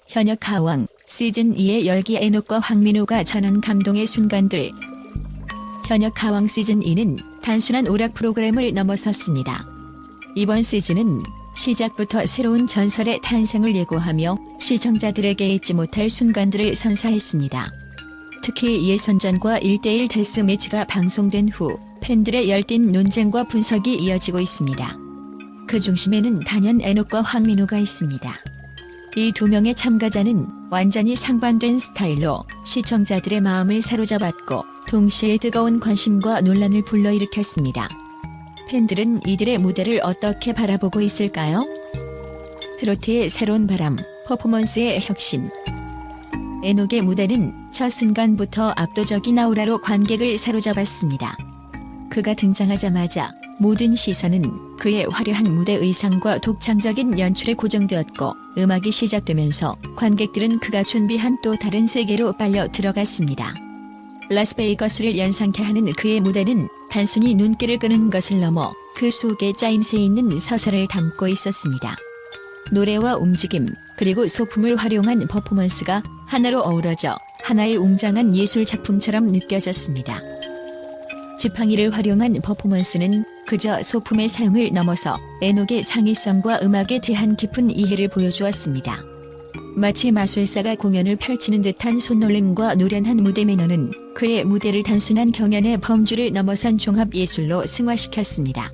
현역 가왕 시즌2의 열기 에녹과 황민호가 전한 감동의 순간들. 현역 가왕 시즌2는 단순한 오락 프로그램을 넘어섰습니다. 이번 시즌은 시작부터 새로운 전설의 탄생을 예고하며 시청자들에게 잊지 못할 순간들을 선사했습니다. 특히 예선전과 1대1 데스매치가 방송된 후 팬들의 열띤 논쟁과 분석이 이어지고 있습니다. 그 중심에는 단연 에녹과 황민호가 있습니다. 이 두 명의 참가자는 완전히 상반된 스타일로 시청자들의 마음을 사로잡았고 동시에 뜨거운 관심과 논란을 불러일으켰습니다. 팬들은 이들의 무대를 어떻게 바라보고 있을까요? 트로트의 새로운 바람, 퍼포먼스의 혁신. 에녹의 무대는 첫 순간부터 압도적인 아우라로 관객을 사로잡았습니다. 그가 등장하자마자 모든 시선은 그의 화려한 무대 의상과 독창적인 연출에 고정되었고 음악이 시작되면서 관객들은 그가 준비한 또 다른 세계로 빨려 들어갔습니다. 라스베이거스를 연상케 하는 그의 무대는 단순히 눈길을 끄는 것을 넘어 그 속에 짜임새 있는 서사를 담고 있었습니다. 노래와 움직임, 그리고 소품을 활용한 퍼포먼스가 하나로 어우러져 하나의 웅장한 예술 작품처럼 느껴졌습니다. 지팡이를 활용한 퍼포먼스는 그저 소품의 사용을 넘어서 에녹의 창의성과 음악에 대한 깊은 이해를 보여주었습니다. 마치 마술사가 공연을 펼치는 듯한 손놀림과 노련한 무대 매너는 그의 무대를 단순한 경연의 범주를 넘어선 종합예술로 승화시켰습니다.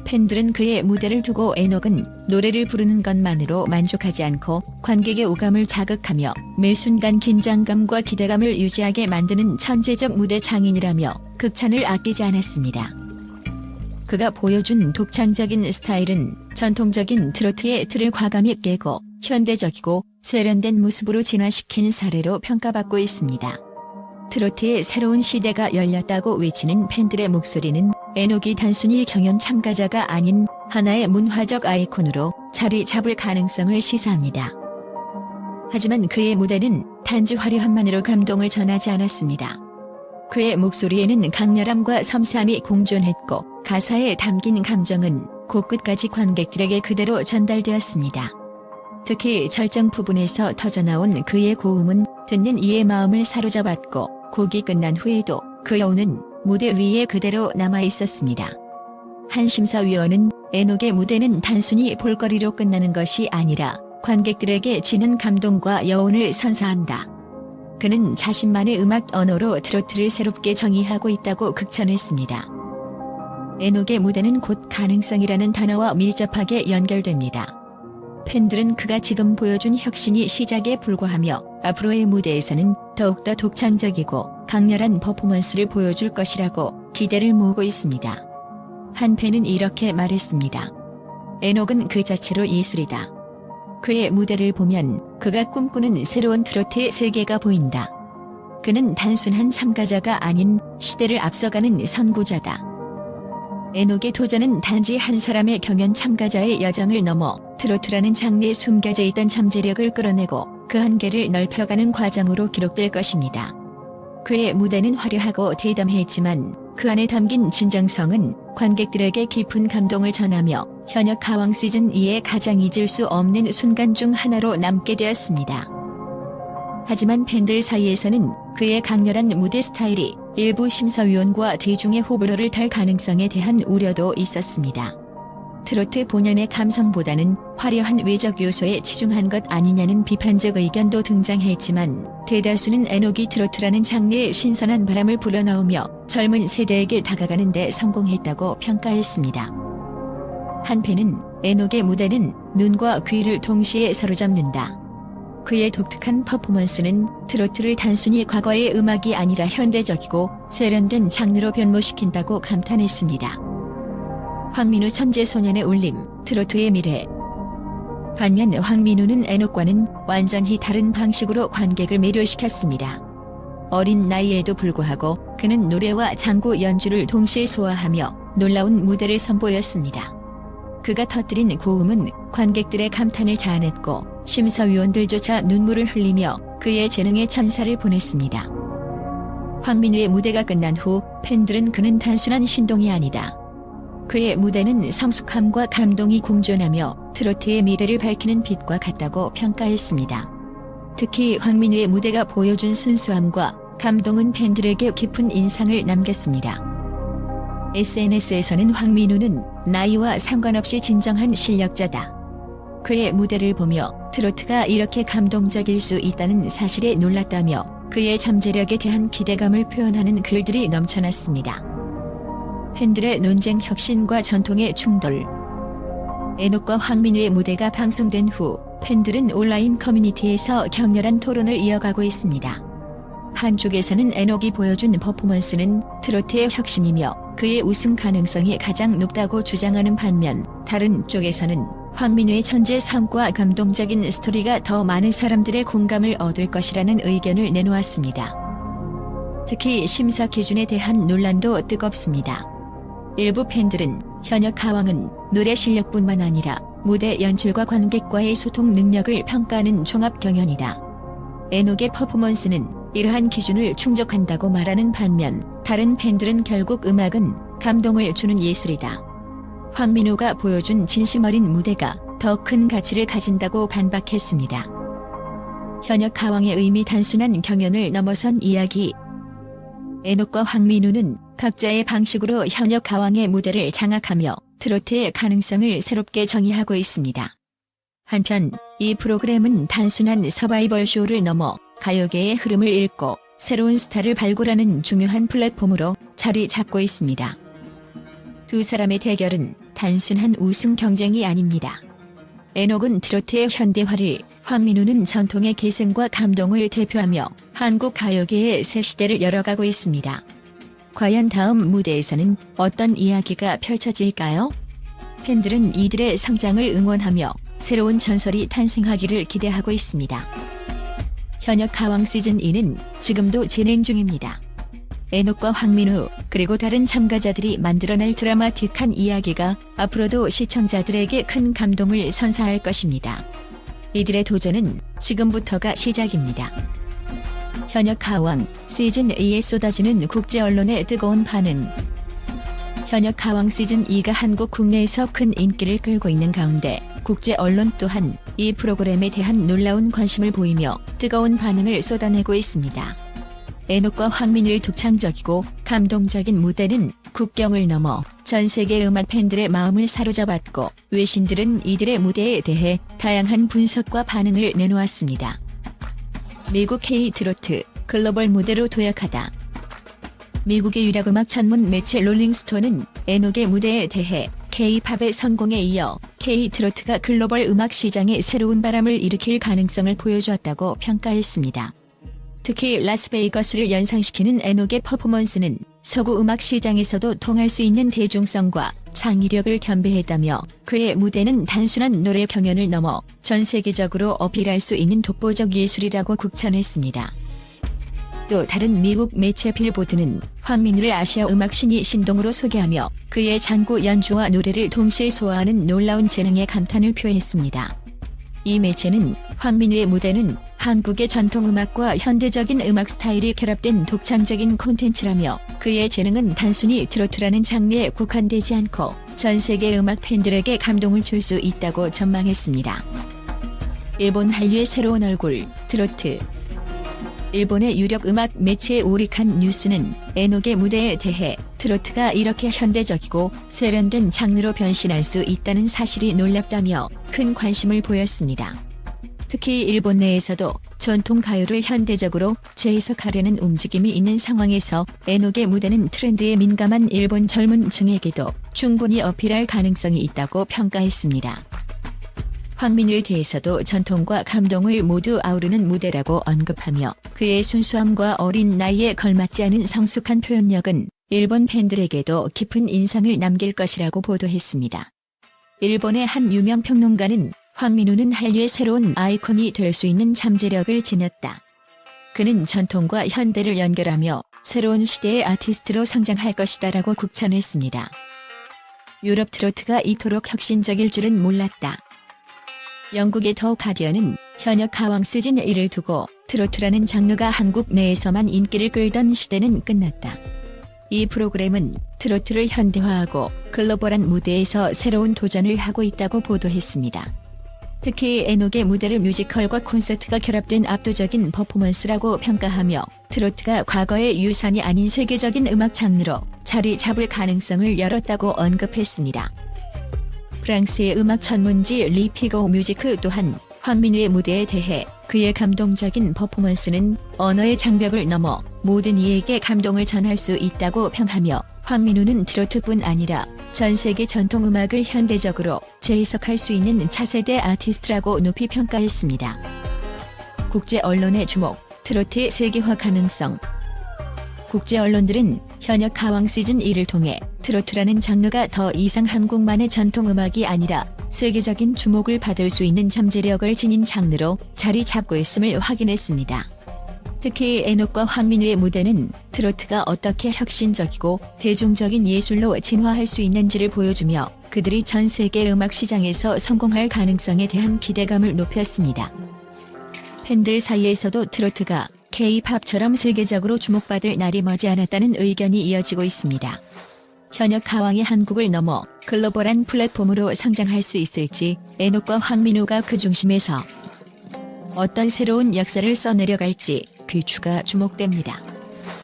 팬들은 그의 무대를 두고 에녹은 노래를 부르는 것만으로 만족하지 않고 관객의 오감을 자극하며 매 순간 긴장감과 기대감을 유지하게 만드는 천재적 무대 장인이라며 극찬을 아끼지 않았습니다. 그가 보여준 독창적인 스타일은 전통적인 트로트의 틀을 과감히 깨고 현대적이고 세련된 모습으로 진화시킨 사례로 평가받고 있습니다. 트로트의 새로운 시대가 열렸다고 외치는 팬들의 목소리는 에녹이 단순히 경연 참가자가 아닌 하나의 문화적 아이콘으로 자리 잡을 가능성을 시사합니다. 하지만 그의 무대는 단지 화려함만으로 감동을 전하지 않았습니다. 그의 목소리에는 강렬함과 섬세함이 공존했고 가사에 담긴 감정은 코끝까지 관객들에게 그대로 전달되었습니다. 특히 절정 부분에서 터져나온 그의 고음은 듣는 이의 마음을 사로잡았고 곡이 끝난 후에도 그 여운은 무대 위에 그대로 남아 있었습니다. 한 심사위원은 에녹의 무대는 단순히 볼거리로 끝나는 것이 아니라 관객들에게 지는 감동과 여운을 선사한다. 그는 자신만의 음악 언어로 트로트를 새롭게 정의하고 있다고 극찬했습니다. 에녹의 무대는 곧 가능성이라는 단어와 밀접하게 연결됩니다. 팬들은 그가 지금 보여준 혁신이 시작에 불과하며 앞으로의 무대에서는 더욱더 독창적이고 강렬한 퍼포먼스를 보여줄 것이라고 기대를 모으고 있습니다. 한 팬은 이렇게 말했습니다. 에녹은 그 자체로 예술이다. 그의 무대를 보면 그가 꿈꾸는 새로운 트로트의 세계가 보인다. 그는 단순한 참가자가 아닌 시대를 앞서가는 선구자다. 에녹의 도전은 단지 한 사람의 경연 참가자의 여정을 넘어 트로트라는 장르에 숨겨져 있던 잠재력을 끌어내고 그 한계를 넓혀가는 과정으로 기록될 것입니다. 그의 무대는 화려하고 대담했지만 그 안에 담긴 진정성은 관객들에게 깊은 감동을 전하며 현역 가왕 시즌2의 가장 잊을 수 없는 순간 중 하나로 남게 되었습니다. 하지만 팬들 사이에서는 그의 강렬한 무대 스타일이 일부 심사위원과 대중의 호불호를 탈 가능성에 대한 우려도 있었습니다. 트로트 본연의 감성보다는 화려한 외적 요소에 치중한 것 아니냐는 비판적 의견도 등장했지만 대다수는 에녹이 트로트라는 장르의 신선한 바람을 불어넣으며 젊은 세대에게 다가가는 데 성공했다고 평가했습니다. 한 팬은 에녹의 무대는 눈과 귀를 동시에 사로잡는다. 그의 독특한 퍼포먼스는 트로트를 단순히 과거의 음악이 아니라 현대적이고 세련된 장르로 변모시킨다고 감탄했습니다. 황민호 천재소년의 울림, 트로트의 미래. 반면 황민호는 에녹과는 완전히 다른 방식으로 관객을 매료시켰습니다. 어린 나이에도 불구하고 그는 노래와 장구 연주를 동시에 소화하며 놀라운 무대를 선보였습니다. 그가 터뜨린 고음은 관객들의 감탄을 자아냈고 심사위원들조차 눈물을 흘리며 그의 재능에 찬사를 보냈습니다. 황민호의 무대가 끝난 후 팬들은 그는 단순한 신동이 아니다. 그의 무대는 성숙함과 감동이 공존하며 트로트의 미래를 밝히는 빛과 같다고 평가했습니다. 특히 황민우의 무대가 보여준 순수함과 감동은 팬들에게 깊은 인상을 남겼습니다. SNS에서는 황민우는 나이와 상관없이 진정한 실력자다. 그의 무대를 보며 트로트가 이렇게 감동적일 수 있다는 사실에 놀랐다며 그의 잠재력에 대한 기대감을 표현하는 글들이 넘쳐났습니다. 팬들의 논쟁, 혁신과 전통의 충돌. 에녹과 황민우의 무대가 방송된 후 팬들은 온라인 커뮤니티에서 격렬한 토론을 이어가고 있습니다. 한쪽에서는 에녹이 보여준 퍼포먼스는 트로트의 혁신이며 그의 우승 가능성이 가장 높다고 주장하는 반면, 다른 쪽에서는 황민우의 천재성과 감동적인 스토리가 더 많은 사람들의 공감을 얻을 것이라는 의견을 내놓았습니다. 특히 심사 기준에 대한 논란도 뜨겁습니다. 일부 팬들은 현역 가왕은 노래 실력뿐만 아니라 무대 연출과 관객과의 소통 능력을 평가하는 종합 경연이다. 에녹의 퍼포먼스는 이러한 기준을 충족한다고 말하는 반면, 다른 팬들은 결국 음악은 감동을 주는 예술이다. 황민우가 보여준 진심 어린 무대가 더 큰 가치를 가진다고 반박했습니다. 현역 가왕의 의미, 단순한 경연을 넘어선 이야기. 에녹과 황민우는 각자의 방식으로 현역 가왕의 무대를 장악하며 트로트의 가능성을 새롭게 정의하고 있습니다. 한편 이 프로그램은 단순한 서바이벌 쇼를 넘어 가요계의 흐름을 읽고 새로운 스타를 발굴하는 중요한 플랫폼으로 자리 잡고 있습니다. 두 사람의 대결은 단순한 우승 경쟁이 아닙니다. 에녹은 트로트의 현대화를, 황민우는 전통의 계승과 감동을 대표하며 한국 가요계의 새 시대를 열어가고 있습니다. 과연 다음 무대에서는 어떤 이야기가 펼쳐질까요? 팬들은 이들의 성장을 응원하며 새로운 전설이 탄생하기를 기대하고 있습니다. 현역 가왕 시즌2는 지금도 진행 중입니다. 에녹과 황민우 그리고 다른 참가자들이 만들어낼 드라마틱한 이야기가 앞으로도 시청자들에게 큰 감동을 선사할 것입니다. 이들의 도전은 지금부터가 시작입니다. 현역 가왕 시즌2에 쏟아지는 국제 언론의 뜨거운 반응. 현역 가왕 시즌2가 한국 국내에서 큰 인기를 끌고 있는 가운데 국제 언론 또한 이 프로그램에 대한 놀라운 관심을 보이며 뜨거운 반응을 쏟아내고 있습니다. 에녹과 황민우의 독창적이고 감동적인 무대는 국경을 넘어 전 세계 음악 팬들의 마음을 사로잡았고, 외신들은 이들의 무대에 대해 다양한 분석과 반응을 내놓았습니다. 미국 K-트로트 글로벌 무대로 도약하다. 미국의 유력 음악 전문 매체 롤링스톤은 에녹의 무대에 대해 K-팝의 성공에 이어 K-트로트가 글로벌 음악 시장에 새로운 바람을 일으킬 가능성을 보여주었다고 평가했습니다. 특히 라스베이거스를 연상시키는 에녹의 퍼포먼스는 서구 음악 시장에서도 통할 수 있는 대중성과 창의력을 겸비했다며, 그의 무대는 단순한 노래 경연을 넘어 전 세계적으로 어필할 수 있는 독보적 예술이라고 극찬했습니다. 또 다른 미국 매체 빌보드는 황민우를 아시아 음악 신이 신동으로 소개하며 그의 장구 연주와 노래를 동시에 소화하는 놀라운 재능에 감탄을 표했습니다. 이 매체는 황민우의 무대는 한국의 전통 음악과 현대적인 음악 스타일이 결합된 독창적인 콘텐츠라며, 그의 재능은 단순히 트로트라는 장르에 국한되지 않고 전 세계 음악 팬들에게 감동을 줄 수 있다고 전망했습니다. 일본 한류의 새로운 얼굴, 트로트. 일본의 유력 음악 매체 오리칸 뉴스는 에녹의 무대에 대해 트로트가 이렇게 현대적이고 세련된 장르로 변신할 수 있다는 사실이 놀랍다며 큰 관심을 보였습니다. 특히 일본 내에서도 전통 가요를 현대적으로 재해석하려는 움직임이 있는 상황에서 에녹의 무대는 트렌드에 민감한 일본 젊은 층에게도 충분히 어필할 가능성이 있다고 평가했습니다. 황민우에 대해서도 전통과 감동을 모두 아우르는 무대라고 언급하며, 그의 순수함과 어린 나이에 걸맞지 않은 성숙한 표현력은 일본 팬들에게도 깊은 인상을 남길 것이라고 보도했습니다. 일본의 한 유명 평론가는 황민우는 한류의 새로운 아이콘이 될 수 있는 잠재력을 지녔다. 그는 전통과 현대를 연결하며 새로운 시대의 아티스트로 성장할 것이다라고 극찬했습니다. 유럽 트로트가 이토록 혁신적일 줄은 몰랐다. 영국의 더 가디언은 현역 가왕 시즌1을 두고 트로트라는 장르가 한국 내에서만 인기를 끌던 시대는 끝났다. 이 프로그램은 트로트를 현대화하고 글로벌한 무대에서 새로운 도전을 하고 있다고 보도했습니다. 특히 에녹의 무대를 뮤지컬과 콘서트가 결합된 압도적인 퍼포먼스라고 평가하며 트로트가 과거의 유산이 아닌 세계적인 음악 장르로 자리 잡을 가능성을 열었다고 언급했습니다. 프랑스의 음악 전문지 리피고 뮤지크 또한 황민우의 무대에 대해 그의 감동적인 퍼포먼스는 언어의 장벽을 넘어 모든 이에게 감동을 전할 수 있다고 평하며 황민우는 트로트뿐 아니라 전 세계 전통음악을 현대적으로 재해석할 수 있는 차세대 아티스트라고 높이 평가했습니다. 국제 언론의 주목, 트로트의 세계화 가능성. 국제 언론들은 현역 가왕 시즌2를 통해 트로트라는 장르가 더 이상 한국만의 전통음악이 아니라 세계적인 주목을 받을 수 있는 잠재력을 지닌 장르로 자리 잡고 있음을 확인했습니다. 특히 에녹과 황민우의 무대는 트로트가 어떻게 혁신적이고 대중적인 예술로 진화할 수 있는지를 보여주며 그들이 전 세계 음악 시장에서 성공할 가능성에 대한 기대감을 높였습니다. 팬들 사이에서도 트로트가 K-팝처럼 세계적으로 주목받을 날이 머지않았다는 의견이 이어지고 있습니다. 현역 가왕이 한국을 넘어 글로벌한 플랫폼으로 성장할 수 있을지 에녹과 황민우가 그 중심에서 어떤 새로운 역사를 써내려갈지 귀추가 주목됩니다.